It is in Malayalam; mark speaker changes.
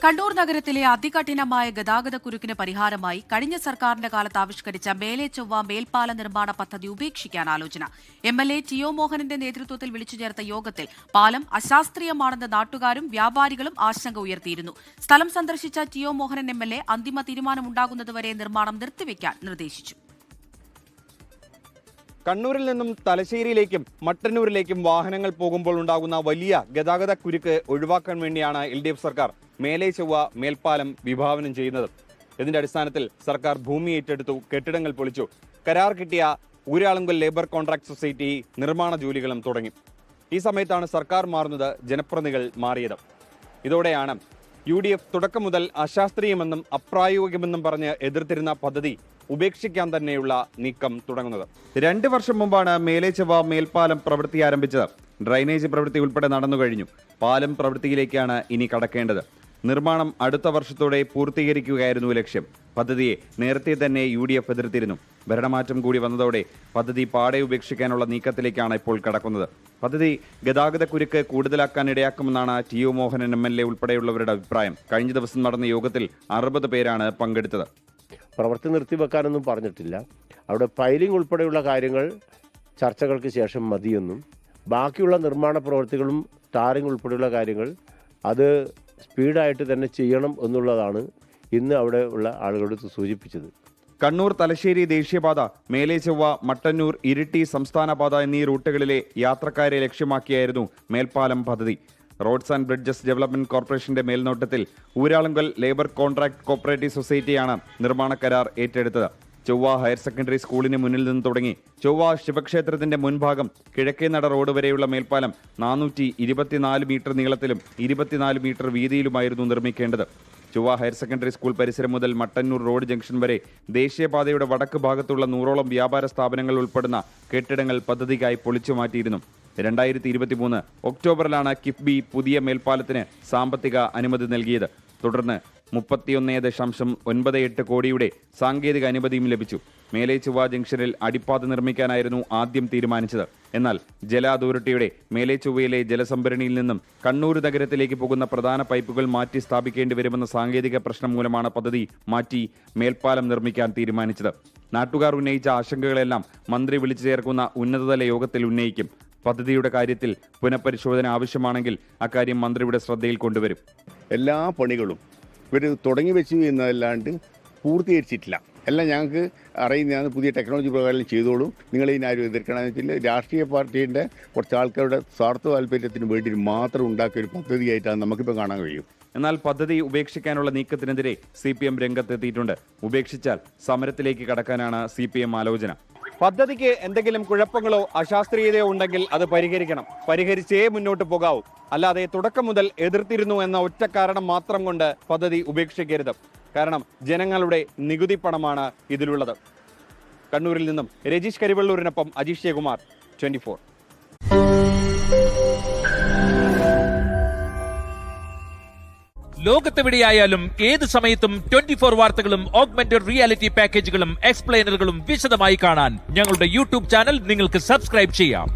Speaker 1: കണ്ണൂർ നഗരത്തിലെ അതികഠിനമായ ഗതാഗതക്കുരുക്കിന് പരിഹാരമായി കഴിഞ്ഞ സർക്കാരിന്റെ കാലത്ത് ആവിഷ്കരിച്ച മേലെ ചൊവ്വ മേൽപ്പാല നിർമ്മാണ പദ്ധതി ഉപേക്ഷിക്കാൻ ആലോചന. എംഎൽഎ ടി.ഒ. മോഹനന്റെ നേതൃത്വത്തിൽ വിളിച്ചു ചേർത്ത യോഗത്തിൽ പാലം അശാസ്ത്രീയമാണെന്ന് നാട്ടുകാരും വ്യാപാരികളും ആശങ്ക ഉയർത്തിയിരുന്നു. സ്ഥലം സന്ദർശിച്ച ടി.ഒ. മോഹനൻ എംഎൽഎ അന്തിമ തീരുമാനമുണ്ടാകുന്നതുവരെ നിർമ്മാണം നിർത്തിവെക്കാൻ നിർദ്ദേശിച്ചു.
Speaker 2: കണ്ണൂരിൽ നിന്നും തലശ്ശേരിയിലേക്കും മട്ടന്നൂരിലേക്കും വാഹനങ്ങൾ പോകുമ്പോൾ ഉണ്ടാകുന്ന വലിയ ഗതാഗതക്കുരുക്ക് ഒഴിവാക്കാൻ വേണ്ടിയാണ് LDF സർക്കാർ മേലെ ചൊവ്വ മേൽപ്പാലം വിഭാവനം ചെയ്യുന്നത്. ഇതിന്റെ അടിസ്ഥാനത്തിൽ സർക്കാർ ഭൂമി ഏറ്റെടുത്തു, കെട്ടിടങ്ങൾ പൊളിച്ചു, കരാർ കിട്ടിയ ഊരാളുങ്കൽ ലേബർ കോൺട്രാക്ട് സൊസൈറ്റി നിർമ്മാണ ജോലികളും തുടങ്ങി. ഈ സമയത്താണ് സർക്കാർ മാറുന്നത്, ജനപ്രതിനിധികൾ മാറിയത്. ഇതോടെയാണ് UDF തുടക്കം മുതൽ അശാസ്ത്രീയമെന്നും അപ്രായോഗികമെന്നും പറഞ്ഞ് എതിർത്തിരുന്ന പദ്ധതി ഉപേക്ഷിക്കാൻ തന്നെയുള്ള നീക്കം തുടങ്ങുന്നത്. 2 വർഷം മുമ്പാണ് മേലെ ചൊവ്വ മേൽപ്പാലം പ്രവൃത്തി ആരംഭിച്ചത്. ഡ്രൈനേജ് പ്രവൃത്തി ഉൾപ്പെടെ നടന്നു കഴിഞ്ഞു. പാലം പ്രവൃത്തിയിലേക്കാണ് ഇനി കടക്കേണ്ടത്. നിർമ്മാണം അടുത്ത വർഷത്തോടെ പൂർത്തീകരിക്കുകയായിരുന്നു ലക്ഷ്യം. പദ്ധതിയെ നേരത്തെ തന്നെ UDF എതിർത്തിരുന്നു. ഭരണമാറ്റം കൂടി വന്നതോടെ പദ്ധതി പാടെ ഉപേക്ഷിക്കാനുള്ള നീക്കത്തിലേക്കാണ് ഇപ്പോൾ കടക്കുന്നത്. പദ്ധതി ഗതാഗതക്കുരുക്ക് കൂടുതലാക്കാൻ ഇടയാക്കുമെന്നാണ് ടി.ഒ. മോഹനൻ MLA ഉൾപ്പെടെയുള്ളവരുടെ അഭിപ്രായം. കഴിഞ്ഞ ദിവസം നടന്ന യോഗത്തിൽ 60 പേരാണ് പങ്കെടുത്തത്.
Speaker 3: പ്രവൃത്തി നിർത്തിവെക്കാനൊന്നും പറഞ്ഞിട്ടില്ല. അവിടെ ഫയലിംഗ് ഉൾപ്പെടെയുള്ള കാര്യങ്ങൾ ചർച്ചകൾക്ക് ശേഷം മതിയെന്നും ബാക്കിയുള്ള നിർമ്മാണ പ്രവൃത്തികളും ടാറിംഗ് ഉൾപ്പെടെയുള്ള കാര്യങ്ങൾ അത് സ്പീഡായിട്ട് തന്നെ ചെയ്യണം എന്നുള്ളതാണ് ഇന്ന് അവിടെ ഉള്ള ആളുകളോട് സൂചിപ്പിച്ചത്.
Speaker 2: കണ്ണൂർ തലശ്ശേരി ദേശീയപാത, മേലെ ചൊവ്വ, മട്ടന്നൂർ, ഇരിട്ടി സംസ്ഥാനപാത എന്നീ റൂട്ടുകളിലെ യാത്രക്കാരെ ലക്ഷ്യമാക്കിയായിരുന്നു മേൽപ്പാലം പദ്ധതി. റോഡ്സ് ആൻഡ് ബ്രിഡ്ജസ് ഡെവലപ്മെന്റ് കോർപ്പറേഷന്റെ മേൽനോട്ടത്തിൽ ഊരാളുങ്കൽ ലേബർ കോൺട്രാക്ട് കോപ്പറേറ്റീവ് സൊസൈറ്റിയാണ് നിർമ്മാണ കരാർ ഏറ്റെടുത്തത്. ചൊവ്വ ഹയർ സെക്കൻഡറി സ്കൂളിന് മുന്നിൽ നിന്ന് തുടങ്ങി ചൊവ്വ ശിവക്ഷേത്രത്തിന്റെ മുൻഭാഗം കിഴക്കേനട റോഡ് വരെയുള്ള മേൽപ്പാലം 424 മീറ്റർ നീളത്തിലും 24 മീറ്റർ വീതിയിലുമായിരുന്നു നിർമ്മിക്കേണ്ടത്. ചൊവ്വ ഹയർ സെക്കൻഡറി സ്കൂൾ പരിസരം മുതൽ മട്ടന്നൂർ റോഡ് ജംഗ്ഷൻ വരെ ദേശീയപാതയുടെ വടക്ക് ഭാഗത്തുള്ള 100ഓളം വ്യാപാര സ്ഥാപനങ്ങൾ ഉൾപ്പെടുന്ന കെട്ടിടങ്ങൾ പദ്ധതിക്കായി പൊളിച്ചു മാറ്റിയിരുന്നു. 2023 ഒക്ടോബറിലാണ് കിഫ്ബി പുതിയ മേൽപ്പാലത്തിന് സാമ്പത്തിക അനുമതി നൽകിയത്. തുടർന്ന് 31.98 കോടിയുടെ സാങ്കേതിക അനുമതിയും ലഭിച്ചു. മേലെ ചൊവ്വ ജംഗ്ഷനിൽ അടിപ്പാത നിർമ്മിക്കാനായിരുന്നു ആദ്യം തീരുമാനിച്ചത്. എന്നാൽ ജല അതോറിറ്റിയുടെ മേലെ ചൊവ്വയിലെ ജലസംഭരണിയിൽ നിന്നും കണ്ണൂർ നഗരത്തിലേക്ക് പോകുന്ന പ്രധാന പൈപ്പുകൾ മാറ്റി സ്ഥാപിക്കേണ്ടി വരുമെന്ന സാങ്കേതിക പ്രശ്നം മൂലമാണ് പദ്ധതി മാറ്റി മേൽപ്പാലം നിർമ്മിക്കാൻ തീരുമാനിച്ചത്. നാട്ടുകാർ ഉന്നയിച്ച ആശങ്കകളെല്ലാം മന്ത്രി വിളിച്ചു ചേർക്കുന്ന ഉന്നതതല യോഗത്തിൽ ഉന്നയിക്കും. പദ്ധതിയുടെ കാര്യത്തിൽ പുനഃപരിശോധന ആവശ്യമാണെങ്കിൽ അക്കാര്യം മന്ത്രിയുടെ ശ്രദ്ധയിൽ കൊണ്ടുവരും.
Speaker 4: എല്ലാ പണികളും ഇവർ തുടങ്ങി വെച്ചു എന്നതല്ലാണ്ട് പൂർത്തീകരിച്ചിട്ടില്ല. എല്ലാം ഞങ്ങൾക്ക് അറിയുന്നതാണ്. പുതിയ ടെക്നോളജി പ്രകാരം ചെയ്തോളും, നിങ്ങൾ ഇതിനാരും എതിർക്കണമെന്ന് വെച്ചില്ല. രാഷ്ട്രീയ പാർട്ടീൻ്റെ കുറച്ച് ആൾക്കാരുടെ സ്വാർത്ഥ താല്പര്യത്തിന് വേണ്ടി മാത്രം ഉണ്ടാക്കിയ ഒരു പദ്ധതിയായിട്ടാണ് നമുക്കിപ്പോൾ കാണാൻ കഴിയും.
Speaker 2: എന്നാൽ പദ്ധതി ഉപേക്ഷിക്കാനുള്ള നീക്കത്തിനെതിരെ CPM രംഗത്തെത്തിയിട്ടുണ്ട്. ഉപേക്ഷിച്ചാൽ സമരത്തിലേക്ക് കടക്കാനാണ് CPM ആലോചന. പദ്ധതിക്ക് എന്തെങ്കിലും കുഴപ്പങ്ങളോ അശാസ്ത്രീയതയോ ഉണ്ടെങ്കിൽ അത് പരിഹരിക്കണം. പരിഹരിച്ചേ മുന്നോട്ട് പോകാവൂ. അല്ലാതെ തുടക്കം മുതൽ എതിർത്തിരുന്നു എന്ന ഒറ്റ കാരണം മാത്രം കൊണ്ട് പദ്ധതി ഉപേക്ഷിക്കരുത്. കാരണം ജനങ്ങളുടെ നികുതി പണമാണ് ഇതിലുള്ളത്. കണ്ണൂരിൽ നിന്നും രജീഷ് കരിവള്ളൂരിനൊപ്പം അജീഷ് ജയകുമാർ, 24.
Speaker 5: ലോകത്തെവിടെയായാലും ഏത് സമയത്തും 24 വാർത്തകളും ഓഗ്മെന്റഡ് റിയാലിറ്റി പാക്കേജുകളും എക്സ്പ്ലെയിനറുകളും വിശദമായി കാണാൻ ഞങ്ങളുടെ YouTube ചാനൽ നിങ്ങൾക്ക് സബ്സ്ക്രൈബ് ചെയ്യാം.